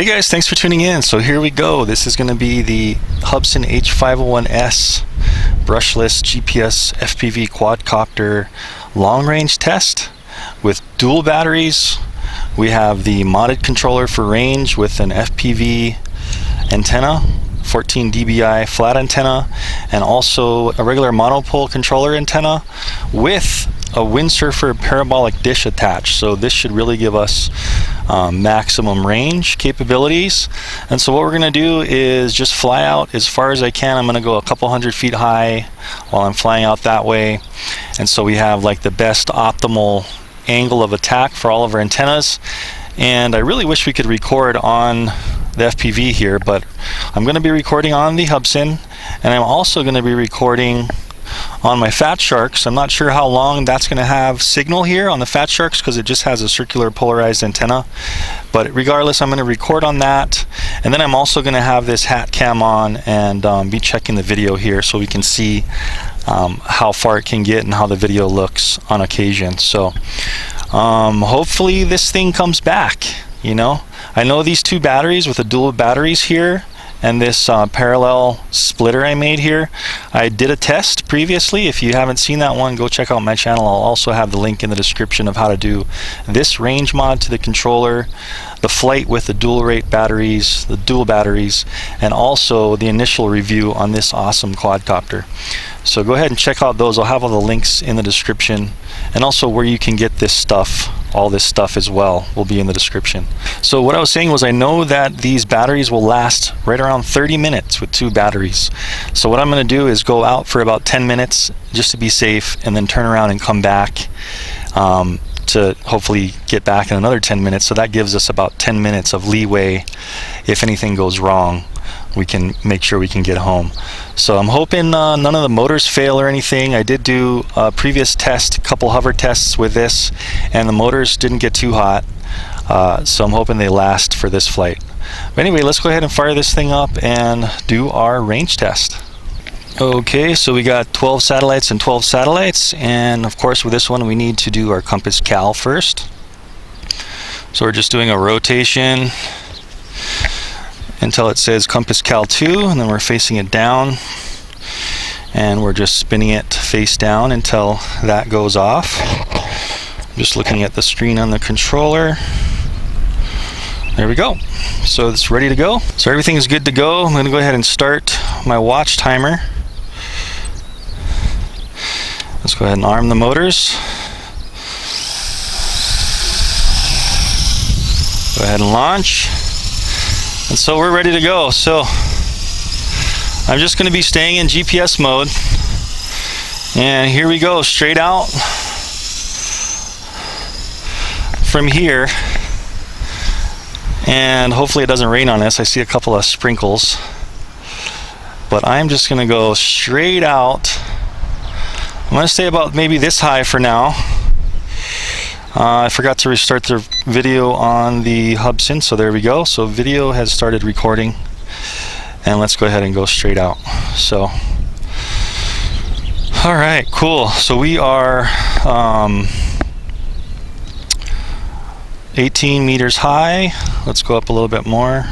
Hey guys, thanks for tuning in. So here we go. This is going to be the HUBSAN H501s brushless GPS FPV quadcopter long range test with dual batteries. We have the modded controller for range with an FPV antenna, 14 dBi flat antenna, and also a regular monopole controller antenna with a windsurfer parabolic dish attached. So this should really give us maximum range capabilities. And so what we're going to do is just fly out as far as I can. I'm going to go a couple hundred feet high while I'm flying out that way. And so we have like the best optimal angle of attack for all of our antennas. And I really wish we could record on the FPV here, but I'm going to be recording on the HUBSAN, and I'm also going to be recording on my Fat Sharks. I'm not sure how long that's going to have signal here on the Fat Sharks because it just has a circular polarized antenna, but regardless, I'm going to record on that. And then I'm also going to have this hat cam on and be checking the video here so we can see how far it can get and how the video looks on occasion. So hopefully this thing comes back. You know, I know these two batteries with the dual batteries here and this parallel splitter I made here, I did a test previously. If you haven't seen that one, go check out my channel. I'll also have the link in the description of how to do this range mod to the controller, the flight with the dual rate batteries, the dual batteries, and also the initial review on this awesome quadcopter. So go ahead and check out those. I'll have all the links in the description, and also where you can get this stuff. All this stuff as well will be in the description. So what I was saying was I know that these batteries will last right around 30 minutes with two batteries. So what I'm going to do is go out for about 10 minutes just to be safe, and then turn around and come back to hopefully get back in another 10 minutes. So that gives us about 10 minutes of leeway. If anything goes wrong, we can make sure we can get home. So I'm hoping none of the motors fail or anything. I did do a previous test, a couple hover tests with this, and the motors didn't get too hot. So I'm hoping they last for this flight. But anyway, let's go ahead and fire this thing up and do our range test. Okay, so we got 12 satellites and 12 satellites, and of course with this one we need to do our compass cal first. So we're just doing a rotation until it says compass cal 2, and then we're facing it down, and we're just spinning it face down until that goes off. I'm just looking at the screen on the controller. There we go. So it's ready to go. So everything is good to go. I'm going to go ahead and start my watch timer. Let's go ahead and arm the motors. Go ahead and launch. And so we're ready to go. So I'm just going to be staying in GPS mode. And here we go, straight out from here. And hopefully it doesn't rain on us. I see a couple of sprinkles. But I'm just going to go straight out. I'm going to stay about maybe this high for now. I forgot to restart the video on the HUBSAN, so there we go. So video has started recording, and let's go ahead and go straight out. So all right, cool. So we are 18 meters high. Let's go up a little bit more.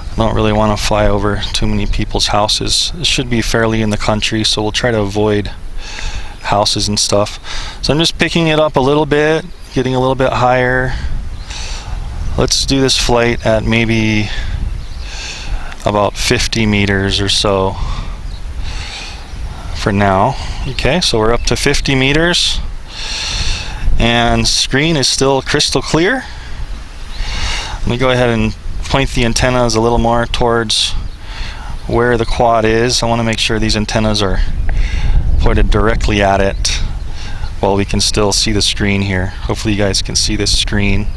I don't really want to fly over too many people's houses. It should be fairly in the country, so we'll try to avoid houses and stuff. So I'm just picking it up a little bit, getting a little bit higher. Let's do this flight at maybe about 50 meters or so for now. Okay, so we're up to 50 meters, and screen is still crystal clear. Let me go ahead and point the antennas a little more towards where the quad is. I want to make sure these antennas are pointed directly at it while we can still see the screen here. Hopefully you guys can see this screen.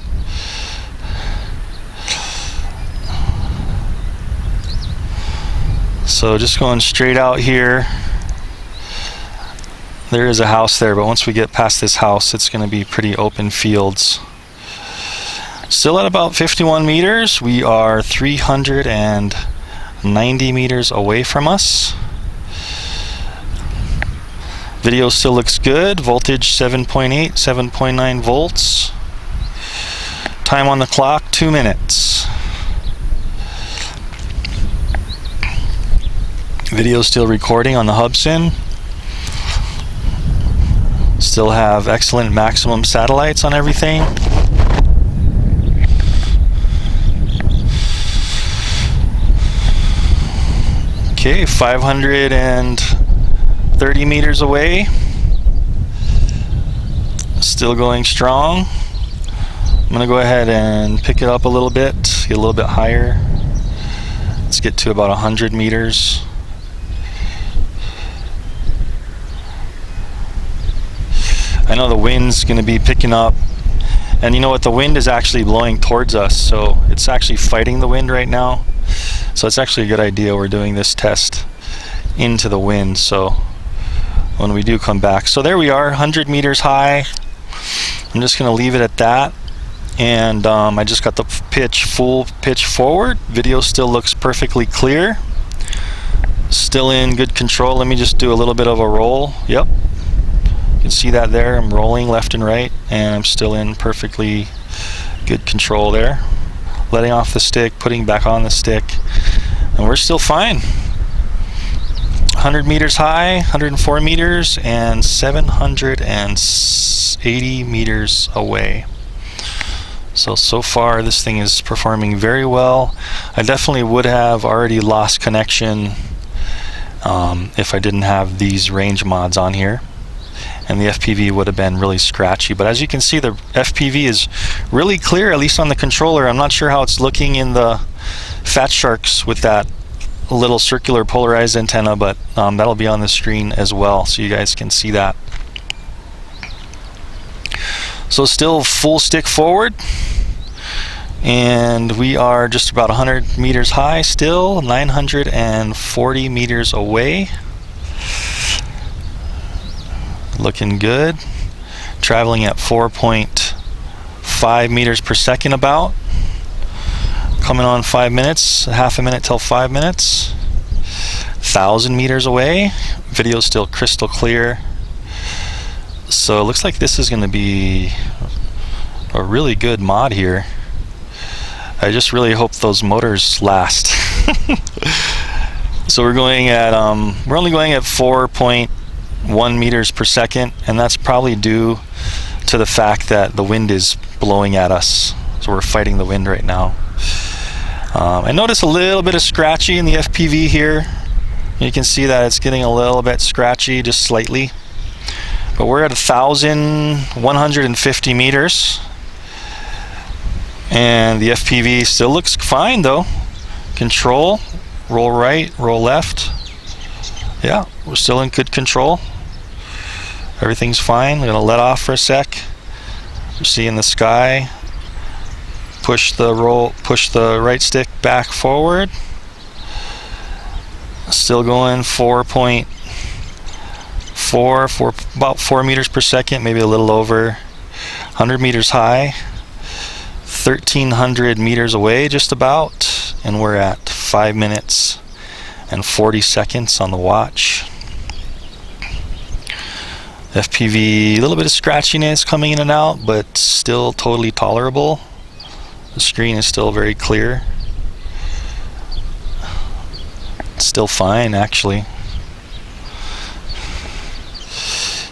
So just going straight out here. There is a house there, but once we get past this house, it's going to be pretty open fields. Still at about 51 meters. We are 390 meters away from us. Video still looks good. Voltage 7.8, 7.9 volts. Time on the clock, 2 minutes. Video still recording on the HUBSAN. Still have excellent maximum satellites on everything. Okay, 530 meters away. Still going strong. I'm going to go ahead and pick it up a little bit, get a little bit higher. Let's get to about 100 meters. I know the wind's going to be picking up, and you know what, the wind is actually blowing towards us, so it's actually fighting the wind right now. So it's actually a good idea we're doing this test into the wind, so when we do come back. So there we are, 100 meters high. I'm just going to leave it at that, and I just got the full pitch forward. Video still looks perfectly clear, still in good control. Let me just do a little bit of a roll. Yep. You can see that there. I'm rolling left and right, and I'm still in perfectly good control there. Letting off the stick, putting back on the stick, and we're still fine. 100 meters high, 104 meters, and 780 meters away. So far this thing is performing very well. I definitely would have already lost connection if I didn't have these range mods on here, and the FPV would have been really scratchy. But as you can see, the FPV is really clear, at least on the controller. I'm not sure how it's looking in the Fat Sharks with that little circular polarized antenna, but that'll be on the screen as well, so you guys can see that. So still full stick forward, and we are just about 100 meters high, still 940 meters away. Looking good. Traveling at 4.5 meters per second about. Coming on 5 minutes, half a minute till 5 minutes. 1,000 meters away. Video still crystal clear. So it looks like this is going to be a really good mod here. I just really hope those motors last. So we're going at we're only going at 4.1 meters per second, and that's probably due to the fact that the wind is blowing at us. So we're fighting the wind right now. I notice a little bit of scratchy in the FPV here. You can see that it's getting a little bit scratchy, just slightly. But we're at 1,150 meters, and the FPV still looks fine though. Control, roll right, roll left. Yeah, we're still in good control. Everything's fine. We're gonna let off for a sec. You see in the sky. Push the right stick back forward. Still going 4.4, about 4 meters per second, maybe a little over. 100 meters high. 1,300 meters away, just about, and we're at 5 minutes and 40 seconds on the watch. FPV, a little bit of scratchiness coming in and out, but still totally tolerable. The screen is still very clear. It's still fine, actually.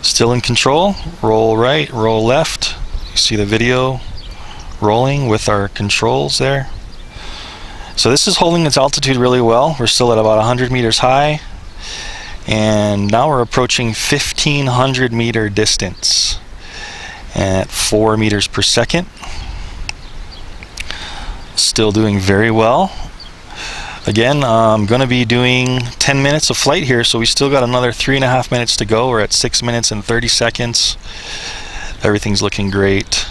Still in control. Roll right, roll left. You see the video rolling with our controls there. So this is holding its altitude really well. We're still at about 100 meters high, and now we're approaching 1,500 meter distance at 4 meters per second. Still doing very well. Again, I'm going to be doing 10 minutes of flight here, so we still got another 3.5 minutes to go. We're at 6 minutes and 30 seconds. Everything's looking great.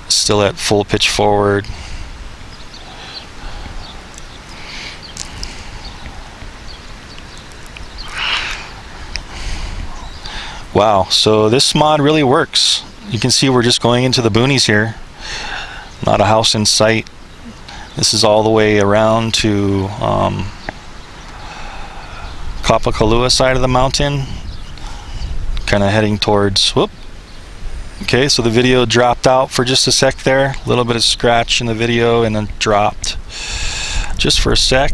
Still at full pitch forward. Wow, so this mod really works. You can see we're just going into the boonies here. Not a house in sight. This is all the way around to Pukalani side of the mountain. Kind of heading towards, Okay, so the video dropped out for just a sec there. A little bit of scratch in the video and then dropped just for a sec.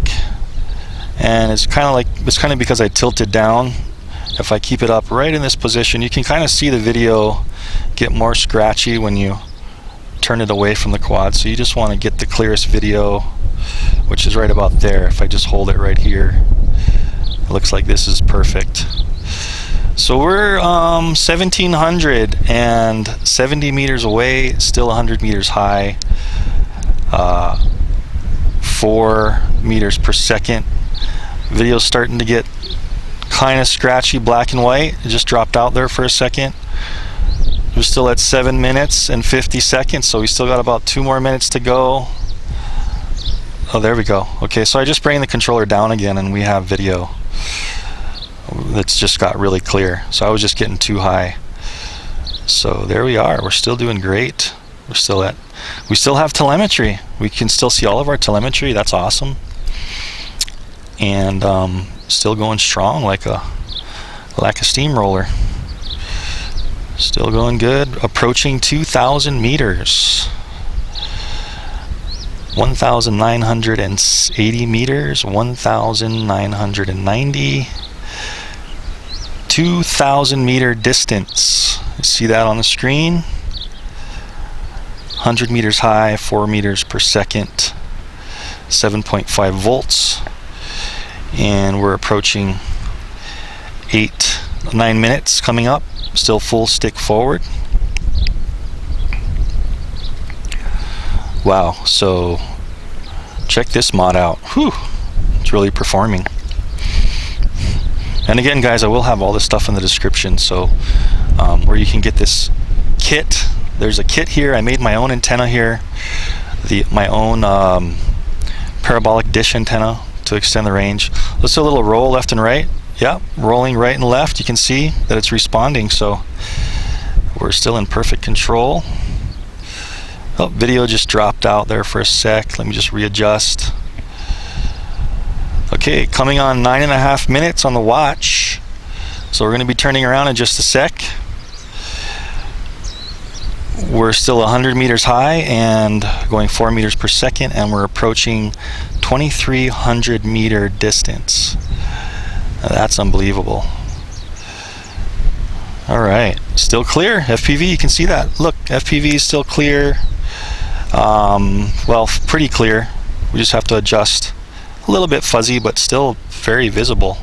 And it's kind of because I tilted down. If I keep it up right in this position, you can kind of see the video get more scratchy when you turn it away from the quad. So you just want to get the clearest video, which is right about there. If I just hold it right here, it looks like this is perfect. So we're 1,770 meters away, still 100 meters high, 4 meters per second. Video's starting to get kind of scratchy, black and white. It just dropped out there for a second. We're still at 7 minutes and 50 seconds, so we still got about 2 more minutes to go. Oh, there we go. Okay, so I just bring the controller down again and we have video that's just got really clear. So I was just getting too high. So there we are. We're still doing great. We still have telemetry. We can still see all of our telemetry. That's awesome. And still going strong like a steamroller. Still going good. Approaching 2,000 meters. 1,980 meters. 1,990. 2,000 meter distance. You see that on the screen? 100 meters high, 4 meters per second, 7.5 volts, and we're approaching 9 minutes coming up. Still full stick forward. Wow, so check this mod out. Whew, it's really performing. And again, guys, I will have all this stuff in the description, so where you can get this kit. There's a kit here. I made my own antenna here, my own parabolic dish antenna to extend the range. Let's do a little roll left and right. Yeah, rolling right and left. You can see that it's responding, so we're still in perfect control. Oh, video just dropped out there for a sec. Let me just readjust. Okay, coming on 9.5 minutes on the watch. So we're going to be turning around in just a sec. We're still 100 meters high and going 4 meters per second, and we're approaching 2,300 meter distance. Now that's unbelievable. All right, still clear. FPV, you can see that. Look, FPV is still clear. Well, pretty clear. We just have to adjust. A little bit fuzzy, but still very visible.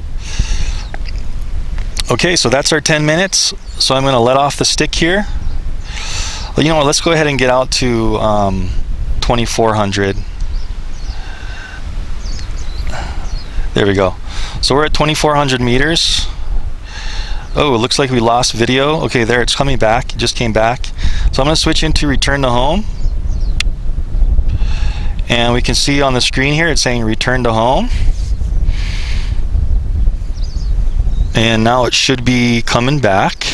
Okay, so that's our 10 minutes. So I'm going to let off the stick here. Well, you know what, let's go ahead and get out to 2,400. There we go. So we're at 2,400 meters. Oh, it looks like we lost video. Okay, there, it's coming back. It just came back. So I'm going to switch into return to home. And we can see on the screen here it's saying return to home. And now it should be coming back.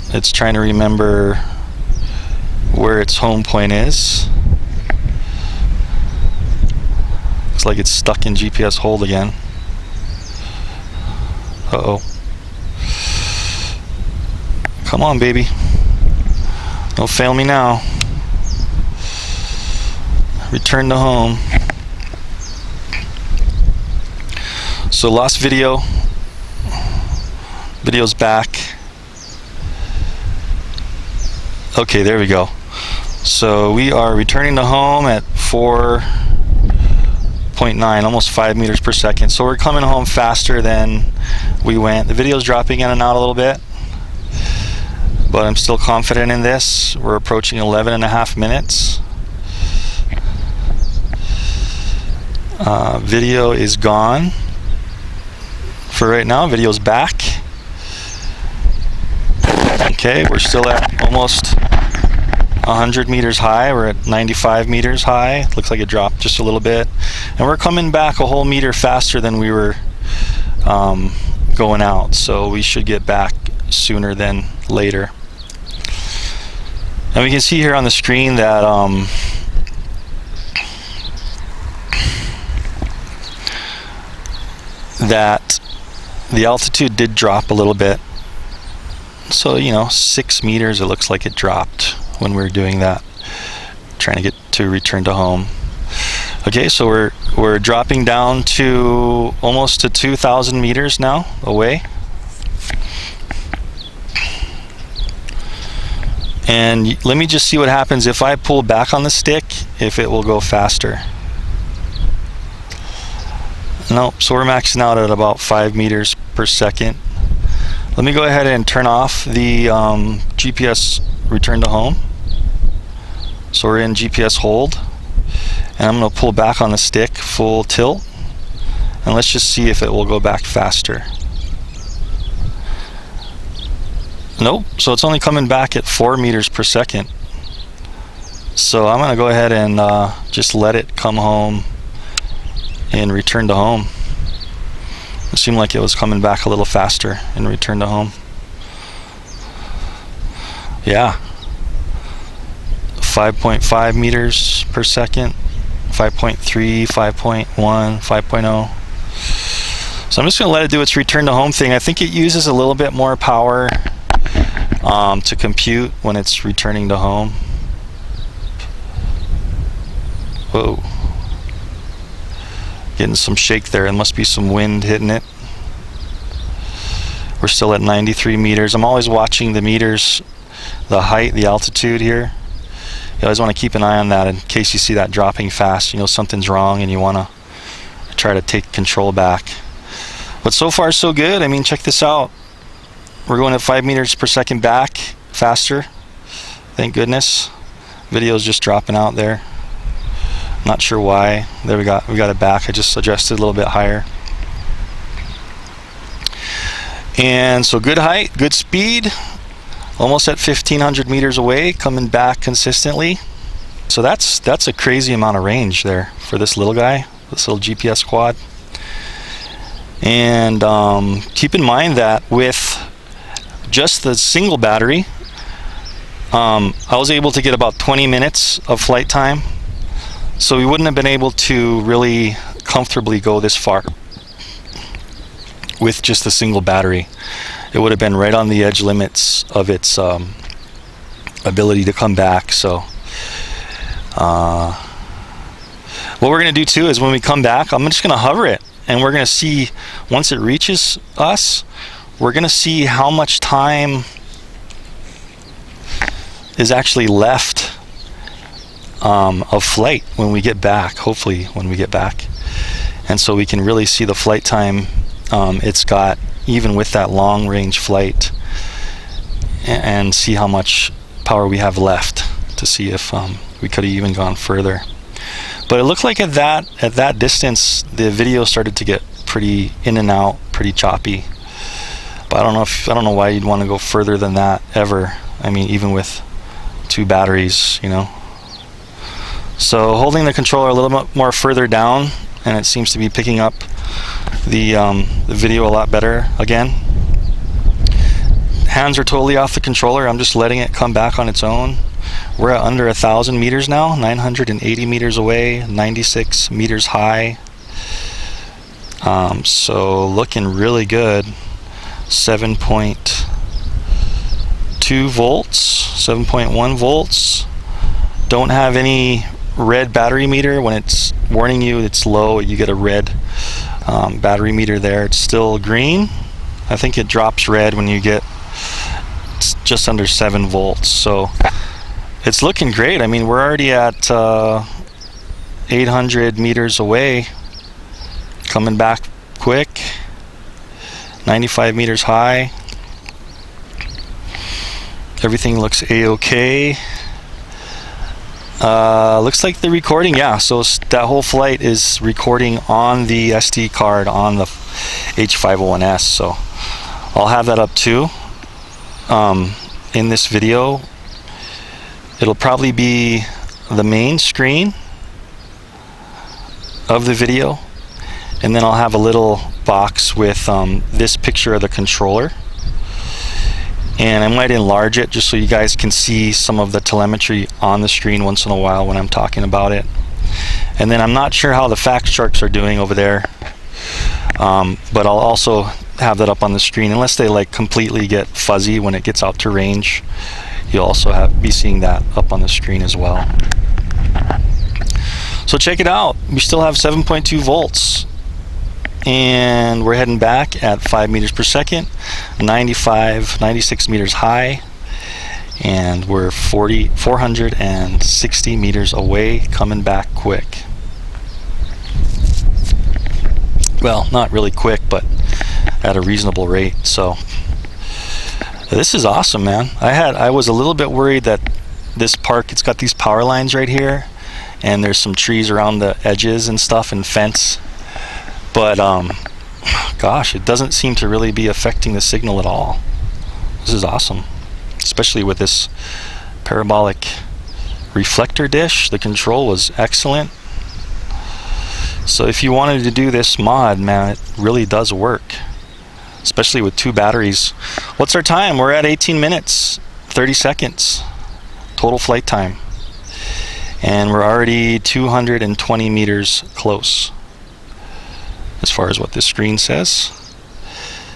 It's trying to remember where its home point is. Looks like it's stuck in GPS hold again. Uh-oh. Come on, baby. Don't fail me now. Return to home. So lost video. Video's back. Okay, there we go. So we are returning to home at 4.9, almost 5 meters per second. So we're coming home faster than we went. The video's dropping in and out a little bit, but I'm still confident in this. We're approaching 11.5 minutes. Video is gone for right now. Video's back. Okay, we're still at almost 100 meters high. We're at 95 meters high. Looks like it dropped just a little bit. And we're coming back a whole meter faster than we were going out. So we should get back sooner than later. And we can see here on the screen that that the altitude did drop a little bit. So, you know, 6 meters it looks like it dropped when we were doing that, trying to get to return to home. Okay, so we're dropping down to almost to 2,000 meters now away. And let me just see what happens if I pull back on the stick, if it will go faster. Nope, so we're maxing out at about 5 meters per second. Let me go ahead and turn off the GPS return to home. So we're in GPS hold. And I'm going to pull back on the stick, full tilt. And let's just see if it will go back faster. Nope, so it's only coming back at 4 meters per second. So I'm going to go ahead and just let it come home and return to home. It seemed like it was coming back a little faster and return to home. Yeah. 5.5 meters per second, 5.3, 5.1, 5.0. So I'm just going to let it do its return to home thing. I think it uses a little bit more power to compute when it's returning to home. Whoa. Getting some shake there. It must be some wind hitting it. We're still at 93 meters. I'm always watching the meters, the height, the altitude here. You always want to keep an eye on that in case you see that dropping fast. You know something's wrong and you want to try to take control back. But so far so good. I mean, check this out. We're going at 5 meters per second back faster. Thank goodness. Video's just dropping out there. Not sure why. There we got it back. I just adjusted a little bit higher. And so good height, good speed. Almost at 1,500 meters away, coming back consistently. So that's a crazy amount of range there for this little guy, this little GPS quad. And keep in mind that with just the single battery, I was able to get about 20 minutes of flight time. So we wouldn't have been able to really comfortably go this far with just the single battery. It would have been right on the edge limits of its ability to come back. So what we're going to do too is when we come back, I'm just going to hover it, and we're going to see once it reaches us, we're going to see how much time is actually left of flight when we get back, hopefully when we get back. And so we can really see the flight time it's got even with that long range flight, and see how much power we have left to see if we could have even gone further. But it looked like at that distance the video started to get pretty in and out, pretty choppy. But I don't know why you'd want to go further than that ever. I mean, even with 2 batteries, you know. So holding the controller a little bit more further down, and it seems to be picking up the video a lot better again. Hands are totally off the controller. I'm just letting it come back on its own. We're at under 1,000 meters now, 980 meters away, 96 meters high. So looking really good. 7.2 volts, 7.1 volts. Don't have any red battery meter. When it's warning you it's low, you get a red battery meter there. It's still green. I think it drops red when you get just under 7 volts. So it's looking great. I mean, we're already at 800 meters away, coming back quick. 95 meters high. Everything looks a-okay. Looks like the recording, yeah, so that whole flight is recording on the SD card on the H501s. So I'll have that up too in this video. It'll probably be the main screen of the video, and then I'll have a little box with this picture of the controller, and I might enlarge it just so you guys can see some of the telemetry on the screen once in a while when I'm talking about it. And then I'm not sure how the fact sharks are doing over there. But I'll also have that up on the screen, unless they like completely get fuzzy when it gets out to range. You'll also be seeing that up on the screen as well. So check it out. We still have 7.2 volts, and we're heading back at 5 meters per second, 96 meters high, and we're 460 meters away, coming back quick. Well, not really quick, but at a reasonable rate. So this is awesome, man. I was a little bit worried that this park, it's got these power lines right here, and there's some trees around the edges and stuff, and fence, but gosh, it doesn't seem to really be affecting the signal at all. This is awesome, especially with this parabolic reflector dish. The control was excellent. So if you wanted to do this mod, man, it really does work, especially with 2 batteries. What's our time? We're at 18 minutes 30 seconds total flight time, and we're already 220 meters close as far as what this screen says.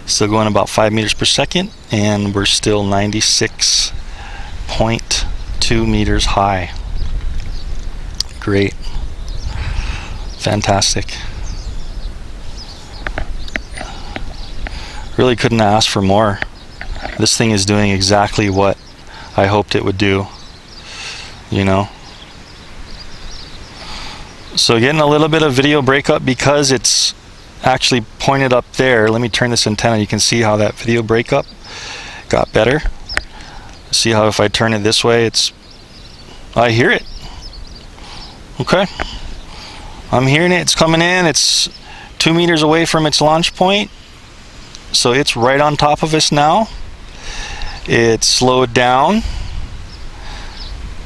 Still going about 5 meters per second, and we're still 96.2 meters high. Great. Fantastic. Really couldn't ask for more. This thing is doing exactly what I hoped it would do, you know. So getting a little bit of video breakup because it's actually pointed up there. Let me turn this antenna. You can see how that video breakup got better. See how if I turn it this way, I hear it. Okay, I'm hearing it. It's coming in. It's 2 meters away from its launch point, so it's right on top of us now. It slowed down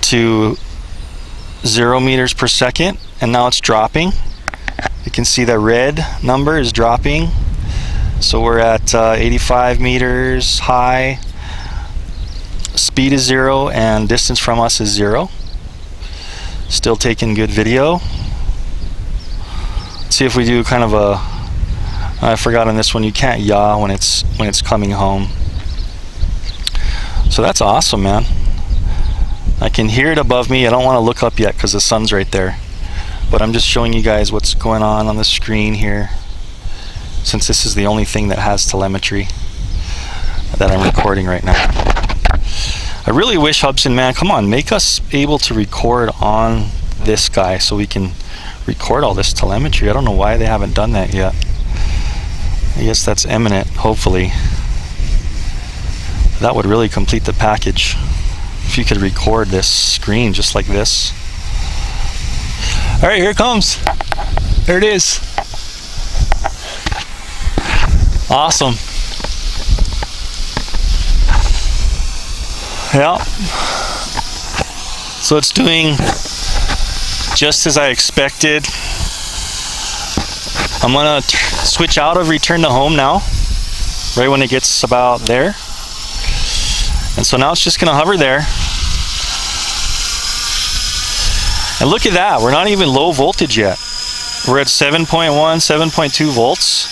to 0 meters per second, and now it's dropping. You can see the red number is dropping. So we're at 85 meters high. Speed is 0, and distance from us is 0. Still taking good video. Let's see if we do kind of a, I forgot on this one, you can't yaw when it's coming home. So that's awesome, man. I can hear it above me. I don't want to look up yet because the sun's right there, but I'm just showing you guys what's going on the screen here, since this is the only thing that has telemetry that I'm recording right now. I really wish, Hubsan, man, come on, make us able to record on this guy so we can record all this telemetry. I don't know why they haven't done that yet. I guess that's imminent, hopefully. That would really complete the package if you could record this screen just like this. All right, here it comes. There it is. Awesome. Yeah. So it's doing just as I expected. I'm gonna switch out of return to home now, right when it gets about there. And so now it's just gonna hover there. And look at that, we're not even low voltage yet. We're at 7.1, 7.2 volts.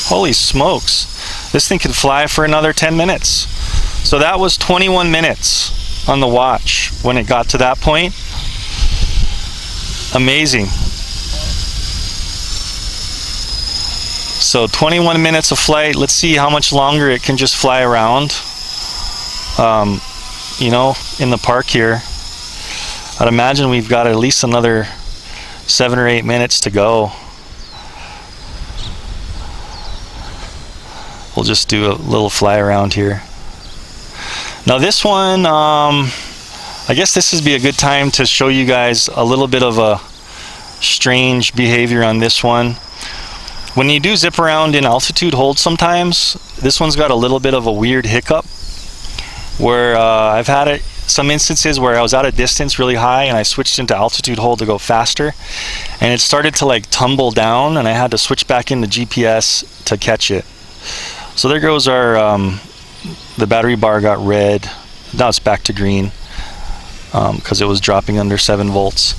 Holy smokes. This thing could fly for another 10 minutes. So that was 21 minutes on the watch when it got to that point. Amazing. So 21 minutes of flight. Let's see how much longer it can just fly around, you know, in the park here. I'd imagine we've got at least another 7 or 8 minutes to go. We'll just do a little fly around here. Now this one, I guess this would be a good time to show you guys a little bit of a strange behavior on this one. When you do zip around in altitude hold sometimes, this one's got a little bit of a weird hiccup where I've had it some instances where I was at a distance really high and I switched into altitude hold to go faster, and it started to like tumble down, and I had to switch back into GPS to catch it. So there goes our the battery bar got red. Now it's back to green because it was dropping under 7 volts.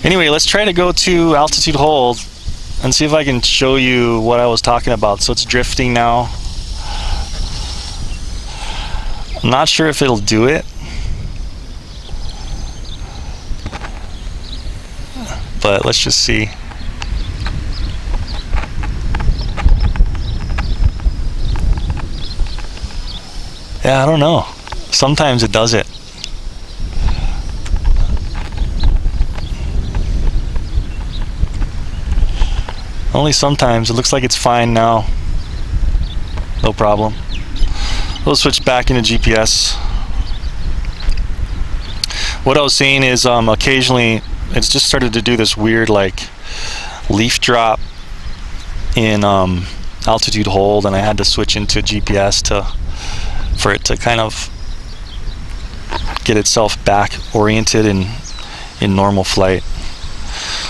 Anyway, let's try to go to altitude hold and see if I can show you what I was talking about. So it's drifting now. I'm not sure if it'll do it, but let's just see. Yeah, I don't know. Sometimes it does it. Only sometimes. It looks like it's fine now. No problem. We'll switch back into GPS. What I was saying is occasionally it's just started to do this weird like leaf drop in altitude hold, and I had to switch into GPS for it to kind of get itself back oriented in normal flight.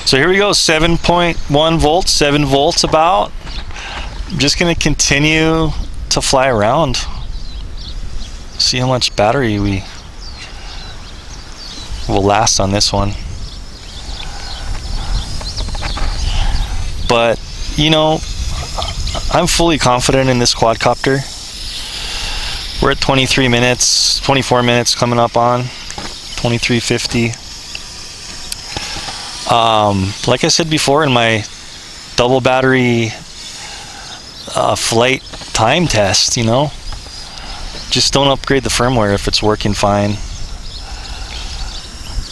So here we go, 7.1 volts, 7 volts about. I'm just gonna continue to fly around. See how much battery we will last on this one. But you know, I'm fully confident in this quadcopter. We're at 23 minutes, 24 minutes coming up on 23:50. Like I said before in my double battery flight time test, you know, just don't upgrade the firmware if it's working fine.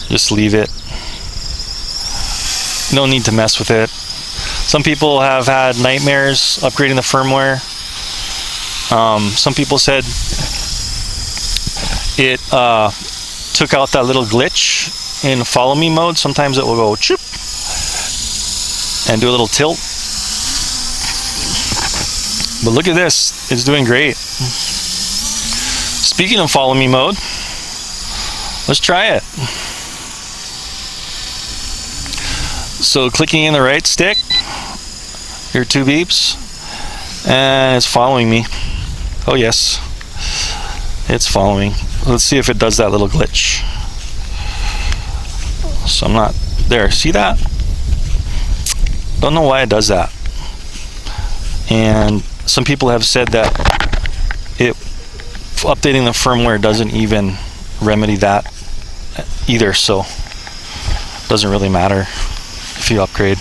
Just leave it. No need to mess with it. Some people have had nightmares upgrading the firmware. Some people said it took out that little glitch in follow me mode. Sometimes it will go choop and do a little tilt. But look at this, it's doing great. Speaking of follow me mode, let's try it. So clicking in the right stick, your 2 beeps, and it's following me. Oh yes, it's following. Let's see if it does that little glitch. So I'm not there. See that? Don't know why it does that. And some people have said that updating the firmware doesn't even remedy that either, so it doesn't really matter if you upgrade.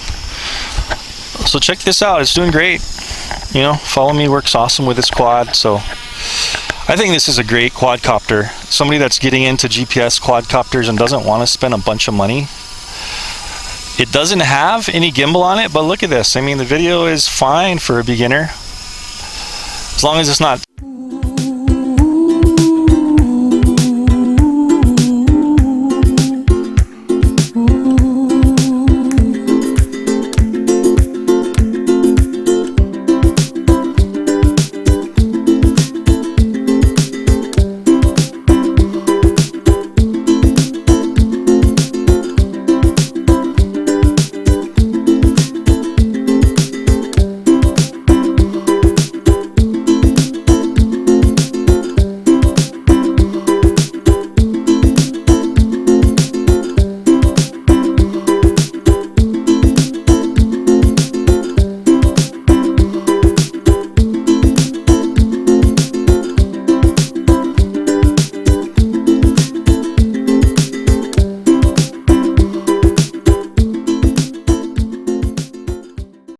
So check this out, it's doing great. You know, follow me works awesome with this quad, so I think this is a great quadcopter. Somebody that's getting into GPS quadcopters and doesn't want to spend a bunch of money. It doesn't have any gimbal on it, but look at this. I mean, the video is fine for a beginner. As long as it's not